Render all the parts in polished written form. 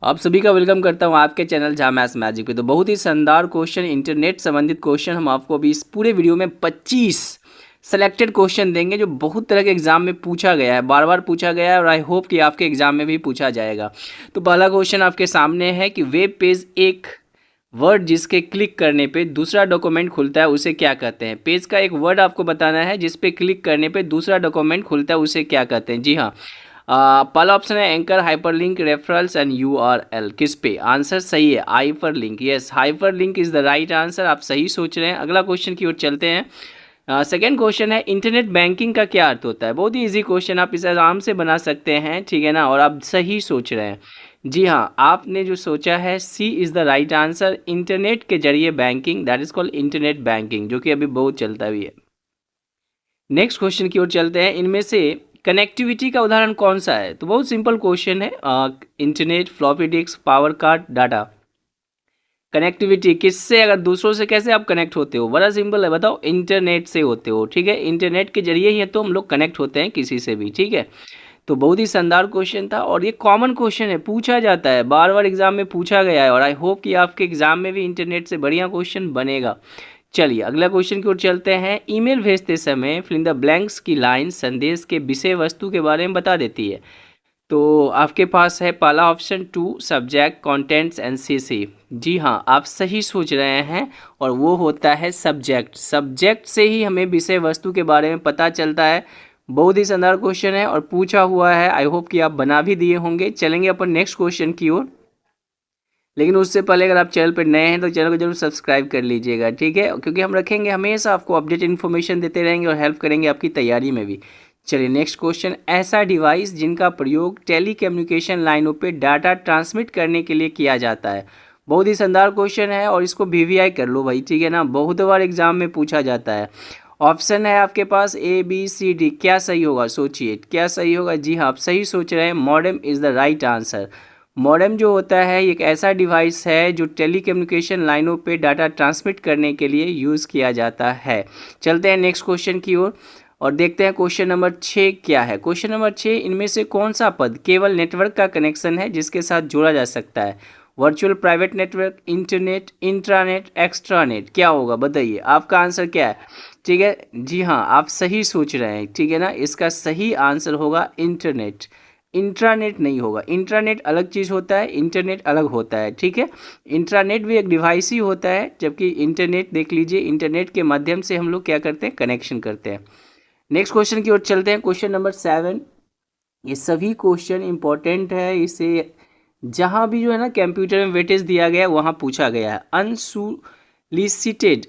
आप सभी का वेलकम करता हूं आपके चैनल जहां मैथ्स मैजिक पे। तो बहुत ही शानदार क्वेश्चन, इंटरनेट संबंधित क्वेश्चन हम आपको अभी इस पूरे वीडियो में 25 सेलेक्टेड क्वेश्चन देंगे जो बहुत तरह के एग्जाम में पूछा गया है, बार बार पूछा गया है और आई होप कि आपके एग्जाम में भी पूछा जाएगा। तो पहला क्वेश्चन आपके सामने है कि वेब पेज एक वर्ड जिसके क्लिक करने पे दूसरा डॉक्यूमेंट खुलता है उसे क्या कहते हैं। पेज का एक वर्ड आपको बताना है जिस पे क्लिक करने पे दूसरा डॉक्यूमेंट खुलता है उसे क्या कहते हैं। जी हाँ, पहला ऑप्शन है anchor, hyperlink, referrals and URL. किस पे? आंसर सही है hyperlink. Yes, hyperlink is the right answer. आप सही सोच रहे हैं। अगला क्वेश्चन की ओर चलते हैं। सेकेंड क्वेश्चन है इंटरनेट बैंकिंग का क्या अर्थ होता है। बहुत ही इजी क्वेश्चन, आप इसे आराम से बना सकते हैं, ठीक है ना। और आप सही सोच रहे हैं। जी हाँ, आपने जो सोचा है C is the right answer. Internet के जरिए banking, that is called internet banking, जो कि अभी बहुत चलता भी है। नेक्स्ट क्वेश्चन की ओर चलते हैं। इनमें से कनेक्टिविटी का उदाहरण कौन सा है। तो बहुत सिंपल क्वेश्चन है। Internet, floppy disk, power card, data. Connectivity किससे, अगर दूसरों से कैसे आप कनेक्ट होते हो? बड़ा सिंपल है, बताओ। इंटरनेट से होते हो, ठीक है। इंटरनेट के जरिए ही तो हम लोग कनेक्ट होते हैं किसी से भी, ठीक है। तो बहुत ही शानदार क्वेश्चन था और ये कॉमन क्वेश्चन है, पूछा जाता है, बार बार एग्जाम में पूछा गया है और आई होप कि आपके एग्जाम में भी इंटरनेट से बढ़िया क्वेश्चन बनेगा। चलिए अगला क्वेश्चन की ओर चलते हैं। ईमेल भेजते समय फिल इन द ब्लैंक्स की लाइन संदेश के विषय वस्तु के बारे में बता देती है। तो आपके पास है पहला option 2 subject, contents and CC. जी हाँ, आप सही सोच रहे हैं और वो होता है सब्जेक्ट। सब्जेक्ट से ही हमें विषय वस्तु के बारे में पता चलता है। बहुत ही शानदार क्वेश्चन है और पूछा हुआ है, आई होप कि आप बना भी दिए होंगे। चलेंगे अपन नेक्स्ट क्वेश्चन की ओर, लेकिन उससे पहले अगर आप चैनल पर नए हैं तो चैनल को जरूर सब्सक्राइब कर लीजिएगा, ठीक है, क्योंकि हम रखेंगे हमेशा आपको अपडेट इन्फॉर्मेशन देते रहेंगे और हेल्प करेंगे आपकी तैयारी में भी। चलिए नेक्स्ट क्वेश्चन, ऐसा डिवाइस जिनका प्रयोग टेली कम्युनिकेशन लाइनों पे डाटा ट्रांसमिट करने के लिए किया जाता है। बहुत ही शानदार क्वेश्चन है और इसको वीवीआई कर लो भाई, ठीक है ना, बहुत बार एग्जाम में पूछा जाता है। ऑप्शन है आपके पास ए बी सी डी, क्या सही होगा? सोचिए क्या सही होगा। जी हाँ, आप सही सोच रहे हैं, modem is the right answer. Modem जो होता है एक ऐसा डिवाइस है जो टेलीकम्युनिकेशन लाइनों पे डाटा ट्रांसमिट करने के लिए यूज़ किया जाता है। चलते हैं नेक्स्ट क्वेश्चन की ओर और देखते हैं क्वेश्चन नंबर 6 क्या है। क्वेश्चन नंबर 6, इनमें से कौन सा पद केवल नेटवर्क का कनेक्शन है जिसके साथ जोड़ा जा सकता है। Virtual private network, internet, intranet, extranet. क्या होगा बताइए, आपका आंसर क्या है? ठीक है, जी हाँ, आप सही सोच रहे हैं, ठीक है ना। इसका सही आंसर होगा इंटरनेट। इंट्रानेट नहीं होगा। इंट्रानेट अलग चीज़ होता है, इंटरनेट अलग होता है, ठीक है। इंट्रानेट भी एक डिवाइस ही होता है, जबकि इंटरनेट देख लीजिए, इंटरनेट के माध्यम से हम लोग क्या करते हैं, कनेक्शन करते हैं। नेक्स्ट क्वेश्चन की ओर चलते हैं। क्वेश्चन नंबर 7, ये सभी क्वेश्चन इंपॉर्टेंट है। इसे जहाँ भी जो है ना कंप्यूटर में वेटेज दिया गया है वहाँ पूछा गया है।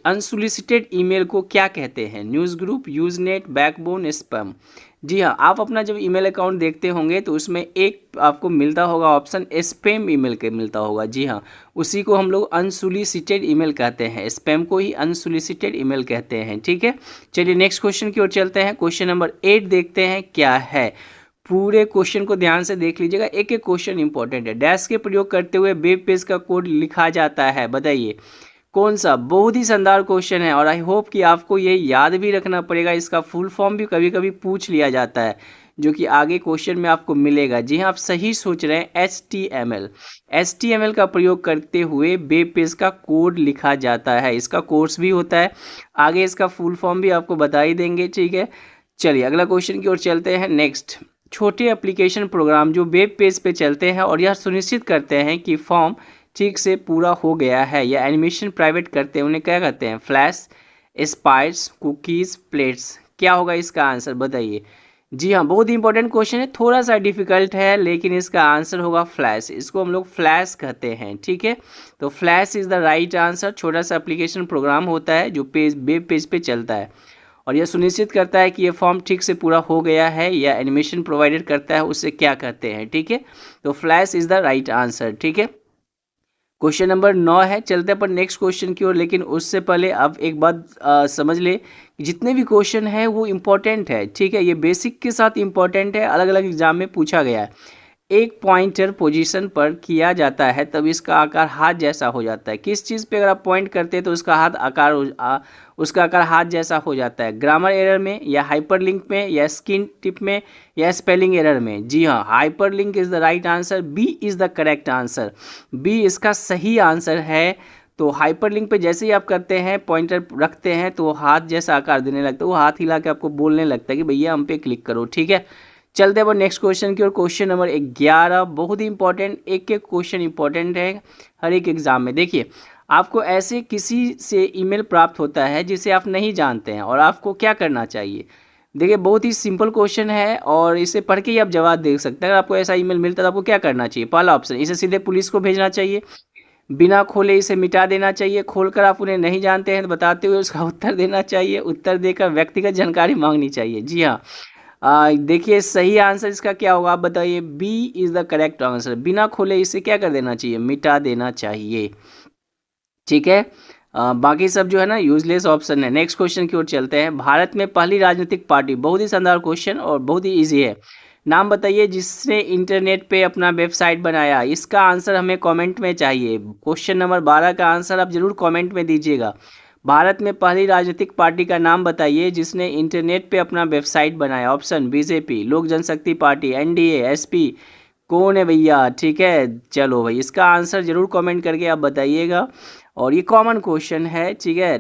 अनसोलिसिटेड ईमेल को क्या कहते हैं? News group, Usenet, backbone, spam. जी हाँ, आप अपना जब ईमेल अकाउंट देखते होंगे तो उसमें एक आपको मिलता होगा ऑप्शन स्पैम ईमेल के मिलता होगा। जी हाँ, उसी को हम लोग अनसोलिसिटेड ईमेल कहते हैं, स्पैम को ही अनसोलिसिटेड ईमेल कहते हैं, ठीक है। चलिए नेक्स्ट क्वेश्चन की ओर चलते हैं। क्वेश्चन नंबर 8 देखते हैं क्या है। पूरे क्वेश्चन को ध्यान से देख लीजिएगा, एक एक क्वेश्चन इंपॉर्टेंट है। डैश के प्रयोग करते हुए वेब पेज का कोड लिखा जाता है, बताइए कौन सा। बहुत ही शानदार क्वेश्चन है और आई होप कि आपको ये याद भी रखना पड़ेगा। इसका फुल फॉर्म भी कभी कभी पूछ लिया जाता है, जो कि आगे क्वेश्चन में आपको मिलेगा। जी हाँ, आप सही सोच रहे हैं, HTML। HTML का प्रयोग करते हुए वेब पेज का कोड लिखा जाता है। इसका कोर्स भी होता है, आगे इसका फुल फॉर्म भी आपको बता ही देंगे, ठीक है। चलिए अगला क्वेश्चन की ओर चलते हैं। नेक्स्ट, छोटे एप्लीकेशन प्रोग्राम जो वेब पेज पे चलते हैं और यह सुनिश्चित करते हैं कि फॉर्म ठीक से पूरा हो गया है या एनिमेशन प्राइवेट करते हैं, उन्हें क्या कहते हैं? Flash, spites, cookies, plates. क्या होगा इसका आंसर बताइए। जी हाँ, बहुत इंपॉर्टेंट क्वेश्चन है, थोड़ा सा डिफिकल्ट है, लेकिन इसका आंसर होगा फ्लैश। इसको हम लोग फ्लैश कहते हैं, ठीक है। तो flash is the right answer. छोटा सा एप्लीकेशन प्रोग्राम होता है जो वेब पेज पे चलता है और यह सुनिश्चित करता है कि ये फॉर्म ठीक से पूरा हो गया है या एनिमेशन प्रोवाइडेड करता है, उसे क्या कहते हैं, ठीक है। तो flash is the right answer, ठीक है। क्वेश्चन नंबर 9 है। चलते हैं पर नेक्स्ट क्वेश्चन की ओर, लेकिन उससे पहले अब एक बात समझ ले, जितने भी क्वेश्चन है वो इम्पोर्टेंट है, ठीक है। ये बेसिक के साथ इम्पोर्टेंट है, अलग अलग एग्जाम में पूछा गया है। एक पॉइंटर पोजीशन पर किया जाता है तब इसका आकार हाथ जैसा हो जाता है। किस चीज़ पे अगर आप पॉइंट करते हैं तो उसका उसका आकार हाथ जैसा हो जाता है? ग्रामर एरर में, या हाइपरलिंक में, या स्किन टिप में, या स्पेलिंग एरर में? जी हाँ, hyperlink is the right answer. B is the correct answer. B इसका सही आंसर है। तो हाइपरलिंक पे जैसे ही आप करते हैं, पॉइंटर रखते हैं, तो वो हाथ जैसा आकार देने लगता है, वो हाथ हिला के आपको बोलने लगता है कि भैया हम पे क्लिक करो। ठीक है, चलते हैं अब नेक्स्ट क्वेश्चन की ओर। क्वेश्चन नंबर 11 बहुत ही इंपॉर्टेंट, एक एक क्वेश्चन इंपॉर्टेंट है हर एक एग्जाम में। देखिए, आपको ऐसे किसी से ईमेल प्राप्त होता है जिसे आप नहीं जानते हैं, और आपको क्या करना चाहिए? देखिए, बहुत ही सिंपल क्वेश्चन है और इसे पढ़ के ही आप जवाब दे सकते हैं। अगर आपको ऐसा ईमेल मिलता है तो आपको क्या करना चाहिए? पहला ऑप्शन, इसे सीधे पुलिस को भेजना चाहिए। बिना खोले इसे मिटा देना चाहिए। खोलकर आप उन्हें नहीं जानते हैं तो बताते हुए उसका उत्तर देना चाहिए। उत्तर देकर व्यक्तिगत जानकारी मांगनी चाहिए। जी हाँ, देखिए सही आंसर इसका क्या होगा आप बताइए। B is the correct answer. बिना खोले इसे क्या कर देना चाहिए? मिटा देना चाहिए। ठीक है, बाकी सब जो है ना यूजलेस ऑप्शन है। नेक्स्ट क्वेश्चन की ओर चलते हैं। भारत में पहली राजनीतिक पार्टी, बहुत ही शानदार क्वेश्चन और बहुत ही इजी है। नाम बताइए जिसने इंटरनेट पे अपना वेबसाइट बनाया। इसका आंसर हमें कमेंट में चाहिए। क्वेश्चन नंबर 12 का आंसर आप जरूर कमेंट में दीजिएगा। भारत में पहली राजनीतिक पार्टी का नाम बताइए जिसने इंटरनेट पे अपना वेबसाइट बनाया। ऑप्शन बीजेपी, लोक जनशक्ति पार्टी, एनडीए, एसपी, कौन है भैया? ठीक है, चलो भाई इसका आंसर जरूर कमेंट करके आप बताइएगा। और ये कॉमन क्वेश्चन है, ठीक है,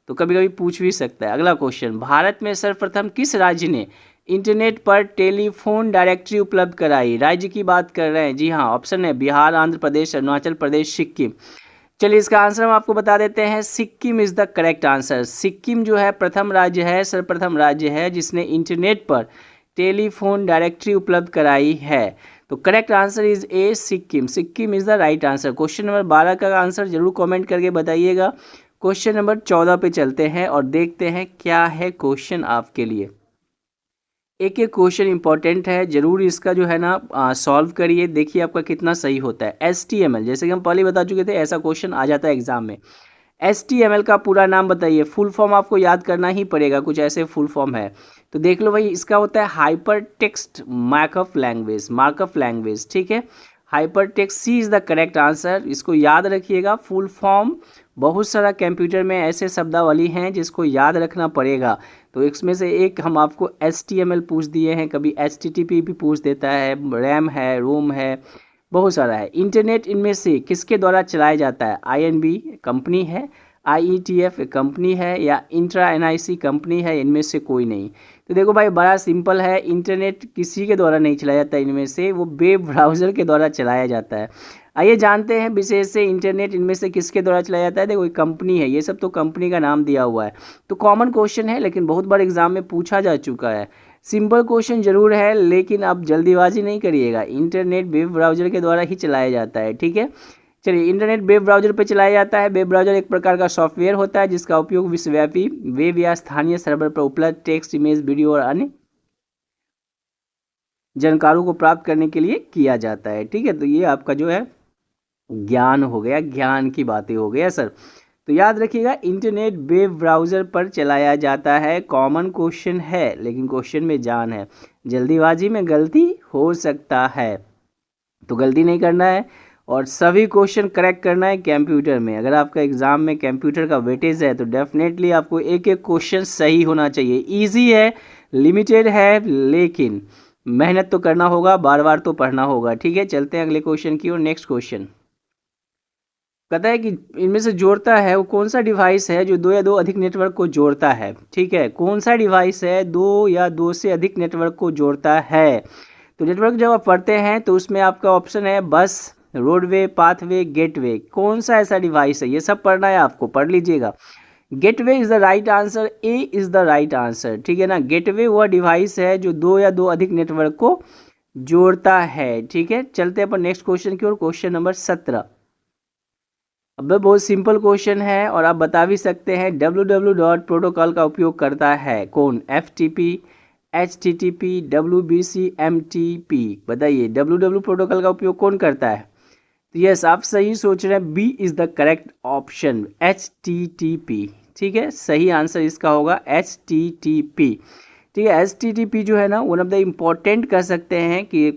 तो कभी कभी पूछ भी सकता है। अगला क्वेश्चन, भारत में सर्वप्रथम किस राज्य ने इंटरनेट पर टेलीफोन डायरेक्टरी उपलब्ध कराई? राज्य की बात कर रहे हैं। जी हाँ, ऑप्शन है बिहार, आंध्र प्रदेश, अरुणाचल प्रदेश, सिक्किम। चलिए इसका आंसर हम आपको बता देते हैं। Sikkim is the correct answer. Sikkim जो है प्रथम राज्य है, सर्वप्रथम राज्य है जिसने इंटरनेट पर टेलीफोन डायरेक्टरी उपलब्ध कराई है। तो correct answer is a, Sikkim. Sikkim is the right answer. Question number 12 का आंसर जरूर कमेंट करके बताइएगा। क्वेश्चन नंबर 14 पे चलते हैं और देखते हैं क्या है क्वेश्चन आपके लिए। एक एक क्वेश्चन इंपॉर्टेंट है, जरूर इसका जो है ना सॉल्व करिए, देखिए आपका कितना सही होता है। HTML, जैसे कि हम पहले बता चुके थे, ऐसा क्वेश्चन आ जाता है एग्जाम में। HTML का पूरा नाम बताइए। फुल फॉर्म आपको याद करना ही पड़ेगा, कुछ ऐसे फुल फॉर्म है तो देख लो भाई। इसका होता है hypertext markup language, markup language. ठीक है, hypertext, C is the correct answer. इसको याद रखिएगा। फुल फॉर्म, बहुत सारा कंप्यूटर में ऐसे शब्दावली हैं जिसको याद रखना पड़ेगा। तो इसमें से एक हम आपको HTML पूछ दिए हैं, कभी HTTP भी पूछ देता है, रैम है, रोम है, बहुत सारा है। इंटरनेट इनमें से किसके द्वारा चलाया जाता है? INB कंपनी है, IETF कंपनी है, या इंट्रा NIC कंपनी है? इनमें से कोई नहीं। तो देखो भाई, बड़ा सिंपल है। इंटरनेट किसी के द्वारा नहीं चलाया जाता इनमें से, वो वेब ब्राउज़र के द्वारा चलाया जाता है। आइए जानते हैं विशेष से इंटरनेट इनमें से किसके द्वारा चलाया जाता है। देखो एक कंपनी है, ये सब तो कंपनी का नाम दिया हुआ है। तो कॉमन क्वेश्चन है लेकिन बहुत बार एग्जाम में पूछा जा चुका है। सिंपल क्वेश्चन जरूर है लेकिन आप जल्दीबाजी नहीं करिएगा। इंटरनेट वेब ब्राउज़र के द्वारा ही चलाया जाता है। ठीक है, चलिए, इंटरनेट वेब ब्राउज़र पर चलाया जाता है। वेब ब्राउज़र एक प्रकार का सॉफ्टवेयर होता है जिसका उपयोग विश्वव्यापी वेब या स्थानीय सर्वर पर उपलब्ध टेक्स्ट, इमेज, वीडियो और अन्य जानकारों को प्राप्त करने के लिए किया जाता है। ठीक है, तो ये आपका जो है ज्ञान हो गया, ज्ञान की बातें हो गया सर। तो याद रखिएगा, इंटरनेट वेब ब्राउज़र पर चलाया जाता है। कॉमन क्वेश्चन है लेकिन क्वेश्चन में जान है। जल्दीबाजी में गलती हो सकता है, तो गलती नहीं करना है और सभी क्वेश्चन करेक्ट करना है कंप्यूटर में। अगर आपका एग्ज़ाम में कंप्यूटर का वेटेज है तो डेफिनेटली आपको एक एक क्वेश्चन सही होना चाहिए। इजी है, लिमिटेड है, लेकिन मेहनत तो करना होगा, बार बार तो पढ़ना होगा। ठीक है, चलते हैं अगले क्वेश्चन की ओर। नेक्स्ट क्वेश्चन कहता है कि इनमें से जोड़ता है वो कौन सा डिवाइस है जो दो या दो अधिक नेटवर्क को जोड़ता है। ठीक है, कौन सा डिवाइस है दो या दो से अधिक नेटवर्क को जोड़ता है? तो नेटवर्क जब आप पढ़ते हैं तो उसमें आपका ऑप्शन है बस, रोडवे, पाथवे, गेटवे। कौन सा ऐसा डिवाइस है? ये सब पढ़ना है आपको, पढ़ लीजिएगा। Gateway is the right answer. A is the right answer. ठीक है ना, गेटवे वह डिवाइस है जो दो या दो अधिक नेटवर्क को जोड़ता है। ठीक है, चलते हैं अपन नेक्स्ट क्वेश्चन की ओर। Question number 17। अब बहुत सिंपल क्वेश्चन है और आप बता भी सकते हैं। www प्रोटोकॉल का उपयोग करता है कौन? FTP, HTTP, WBC, MTP। बताइए www प्रोटोकॉल का उपयोग कौन करता है? तो यस, आप सही सोच रहे हैं। B is the correct option, HTTP। ठीक है, सही आंसर इसका होगा HTTP। ठीक है, HTTP जो है ना वन ऑफ द इम्पोर्टेंट कह सकते हैं कि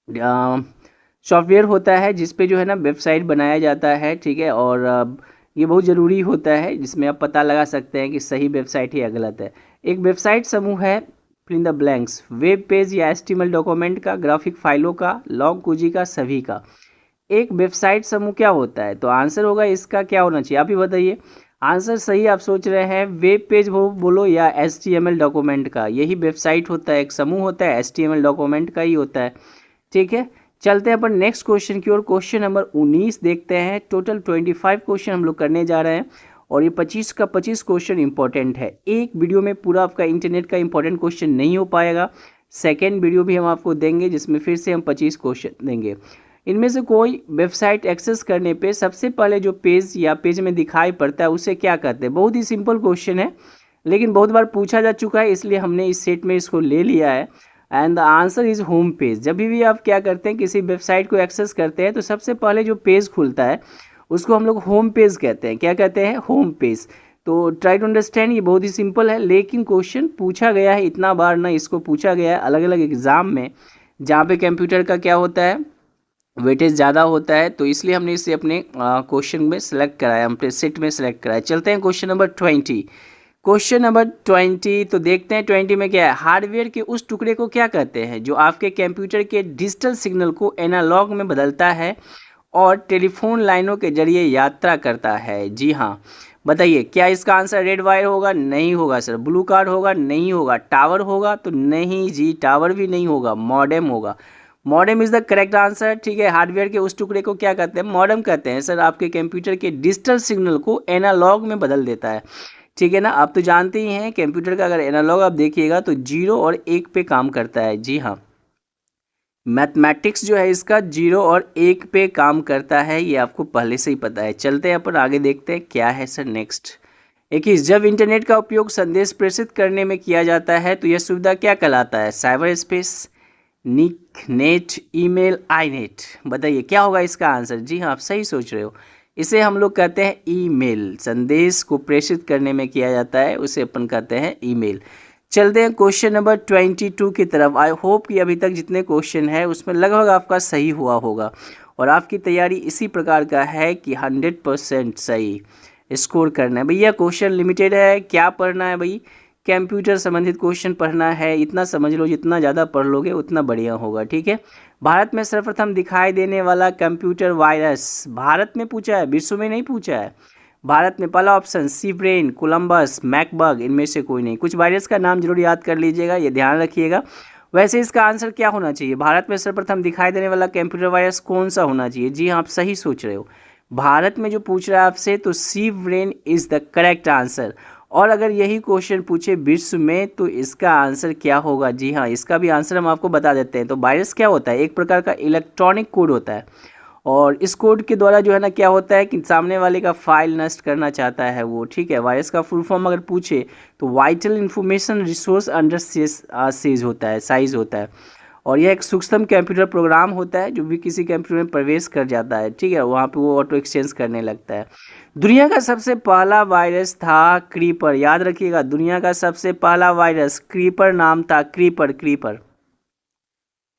सॉफ्टवेयर होता है जिस पे जो है ना वेबसाइट बनाया जाता है, ठीक है। और ये बहुत ज़रूरी होता है जिसमें आप पता लगा सकते हैं कि सही वेबसाइट है या गलत है। एक वेबसाइट समूह है, fill in the blanks, web page या एचटीएमएल डॉक्यूमेंट का, ग्राफिक फाइलों का, लॉग कुजी का, सभी का। एक वेबसाइट समूह क्या होता है? तो आंसर होगा इसका क्या होना चाहिए, आप ही बताइए। आंसर सही आप सोच रहे हैं, वेब पेज वो बोलो या एचटीएमएल डॉक्यूमेंट का, यही वेबसाइट होता है, एक समूह होता है, एचटीएमएल डॉक्यूमेंट का ही होता है, ठीक है। चलते हैं अपन नेक्स्ट क्वेश्चन की ओर। क्वेश्चन नंबर 19 देखते हैं। टोटल 25 क्वेश्चन हम लोग करने जा रहे हैं और ये 25 का 25 क्वेश्चन इंपॉर्टेंट है। एक वीडियो में पूरा आपका इंटरनेट का इंपॉर्टेंट क्वेश्चन नहीं हो पाएगा, सेकेंड वीडियो भी हम आपको देंगे जिसमें फिर से हम 25 क्वेश्चन देंगे। इनमें से कोई वेबसाइट एक्सेस करने पे सबसे पहले जो पेज या पेज में दिखाई पड़ता है उसे क्या कहते हैं? बहुत ही सिंपल क्वेश्चन है लेकिन बहुत बार पूछा जा चुका है, इसलिए हमने इस सेट में इसको ले लिया है। And the answer is home page. जब भी आप क्या करते हैं, किसी वेबसाइट को एक्सेस करते हैं तो सबसे पहले जो पेज खुलता है उसको हम लोग होम पेज कहते हैं। क्या कहते हैं? Home page. तो ट्राई टू अंडरस्टैंड, ये बहुत ही सिंपल है लेकिन क्वेश्चन पूछा गया है इतना बार ना, इसको पूछा गया है अलग अलग एग्जाम में जहाँ पे कंप्यूटर का क्या होता है, वेटेज ज़्यादा होता है, तो इसलिए हमने इसे अपने क्वेश्चन में सेलेक्ट कराया, अपने सेट में सेलेक्ट कराया। चलते हैं क्वेश्चन नंबर 20। क्वेश्चन नंबर 20 तो देखते हैं 20 में क्या है। हार्डवेयर के उस टुकड़े को क्या कहते हैं जो आपके कंप्यूटर के डिजिटल सिग्नल को एनालॉग में बदलता है और टेलीफोन लाइनों के जरिए यात्रा करता है? जी हाँ, बताइए क्या इसका आंसर रेड वायर होगा? नहीं होगा सर। ब्लू कार्ड होगा? नहीं होगा। टावर होगा? तो नहीं जी, टावर भी नहीं होगा, मॉडेम होगा। Modem is the correct answer, ठीक है। हार्डवेयर के उस टुकड़े को क्या कहते हैं? मॉडेम कहते हैं सर। आपके कंप्यूटर के डिजिटल सिग्नल को एनालॉग में बदल देता है, ठीक है ना। आप तो जानते ही हैं कंप्यूटर का अगर एनालॉग आप देखिएगा तो 0 और 1 पे काम करता है। जी हाँ, मैथमेटिक्स जो है इसका 0 और 1 पे काम करता है, ये आपको पहले से ही पता है। चलते हैं अपन आगे देखते हैं क्या है सर नेक्स्ट। 21, जब इंटरनेट का उपयोग संदेश प्रेषित करने में किया जाता है तो यह सुविधा क्या कहलाता है? साइबर स्पेस, निक नेट, ईमेल, आईनेट। बताइए क्या होगा इसका आंसर? जी हाँ, आप सही सोच रहे हो, इसे हम लोग कहते हैं ईमेल। संदेश को प्रेषित करने में किया जाता है उसे अपन कहते हैं ईमेल। चलते हैं क्वेश्चन नंबर 22 की तरफ। आई होप कि अभी तक जितने क्वेश्चन है उसमें लगभग आपका सही हुआ होगा और आपकी तैयारी इसी प्रकार का है कि 100% सही स्कोर करना है। भैया क्वेश्चन लिमिटेड है, क्या पढ़ना है भाई? कंप्यूटर संबंधित क्वेश्चन पढ़ना है, इतना समझ लो जितना ज़्यादा पढ़ लोगे उतना बढ़िया होगा, ठीक है। भारत में सर्वप्रथम दिखाई देने वाला कंप्यूटर वायरस, भारत में पूछा है, विश्व में नहीं पूछा है। भारत में पहला ऑप्शन सी ब्रेन, कोलंबस, मैकबग, इनमें से कोई नहीं। कुछ वायरस का नाम जरूर याद कर लीजिएगा, ये ध्यान रखिएगा। वैसे इसका आंसर क्या होना चाहिए? भारत में सर्वप्रथम दिखाई देने वाला कंप्यूटर वायरस कौन सा होना चाहिए? जी हाँ, आप सही सोच रहे हो। भारत में जो पूछ रहा है आपसे तो C brain is the correct answer. और अगर यही क्वेश्चन पूछे विश्व में तो इसका आंसर क्या होगा? जी हाँ, इसका भी आंसर हम आपको बता देते हैं। तो वायरस क्या होता है? एक प्रकार का इलेक्ट्रॉनिक कोड होता है और इस कोड के द्वारा जो है ना क्या होता है कि सामने वाले का फाइल नष्ट करना चाहता है वो, ठीक है। वायरस का फुल फॉर्म अगर पूछे तो vital information resource under seize होता है, साइज होता है। और यह एक सूक्ष्म कंप्यूटर प्रोग्राम होता है जो भी किसी कंप्यूटर में प्रवेश कर जाता है, ठीक है, वहाँ पे वो ऑटो एक्सचेंज करने लगता है। दुनिया का सबसे पहला वायरस था क्रीपर, याद रखिएगा, दुनिया का सबसे पहला वायरस क्रीपर नाम था, क्रीपर क्रीपर।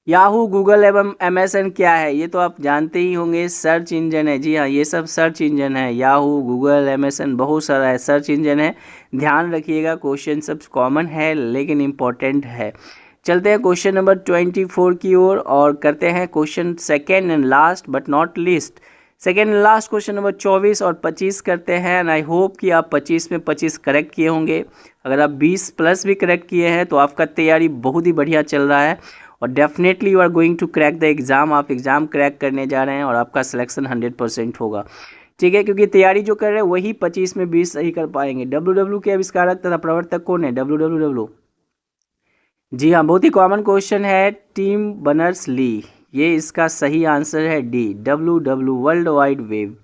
याहू, गूगल एवं एमएसएन क्या है? ये तो आप जानते ही होंगे, सर्च इंजन है। जी हाँ, ये सब सर्च इंजन है। याहू, गूगल, एमएसएन बहुत सारा है, सर्च इंजन है। ध्यान रखिएगा, क्वेश्चन सब कॉमन है लेकिन इम्पोर्टेंट है। चलते हैं क्वेश्चन नंबर 24 की ओर और करते हैं question second and last but not least. Second and last question number 24 और 25 करते हैं एंड आई होप कि आप 25 में 25 करेक्ट किए होंगे। अगर आप 20 प्लस भी करेक्ट किए हैं तो आपका तैयारी बहुत ही बढ़िया चल रहा है और definitely you are going to crack the exam. आप एग्ज़ाम क्रैक करने जा रहे हैं और आपका सिलेक्शन 100% होगा, ठीक है, क्योंकि तैयारी जो कर रहे हैं वही 25 में 20 सही कर पाएंगे। डब्ल्यू के आविष्कारक तथा प्रवर्तक कौन है? डब्ल्यू। जी हाँ, बहुत ही कॉमन क्वेश्चन है, टिम बर्नर्स ली, ये इसका सही आंसर है D. W world wide web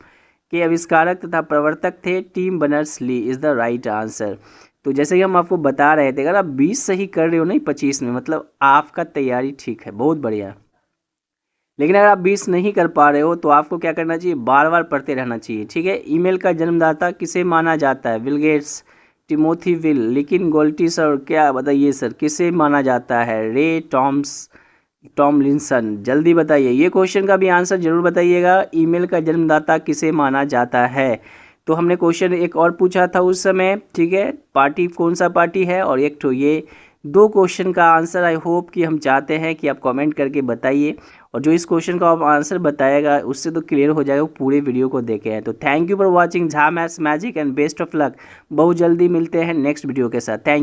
के आविष्कारक तथा प्रवर्तक थे Tim Berners Lee is the right answer. तो जैसे कि हम आपको बता रहे थे, अगर आप 20 सही कर रहे हो नहीं 25 में, मतलब आपका तैयारी ठीक है, बहुत बढ़िया। लेकिन अगर आप 20 नहीं कर पा रहे हो तो आपको क्या करना चाहिए? बार बार पढ़ते रहना चाहिए, ठीक है। ईमेल का जन्मदाता किसे माना जाता है? बिल गेट्स, टिमोथी विल, लेकिन गोल्टी सर क्या बताइए सर किसे माना जाता है? रे टॉमलिंसन। जल्दी बताइए, ये क्वेश्चन का भी आंसर जरूर बताइएगा। ईमेल का जन्मदाता किसे माना जाता है? तो हमने क्वेश्चन एक और पूछा था उस समय, ठीक है, पार्टी कौन सा पार्टी है, और एक तो ये 2 क्वेश्चन का आंसर आई होप कि हम चाहते हैं कि आप कमेंट करके बताइए, और जो इस क्वेश्चन का आप आंसर बताएगा उससे तो क्लियर हो जाएगा, वो पूरे वीडियो को देखे हैं। तो thank you for watching Jha maths magic and best of luck. बहुत जल्दी मिलते हैं नेक्स्ट वीडियो के साथ। थैंक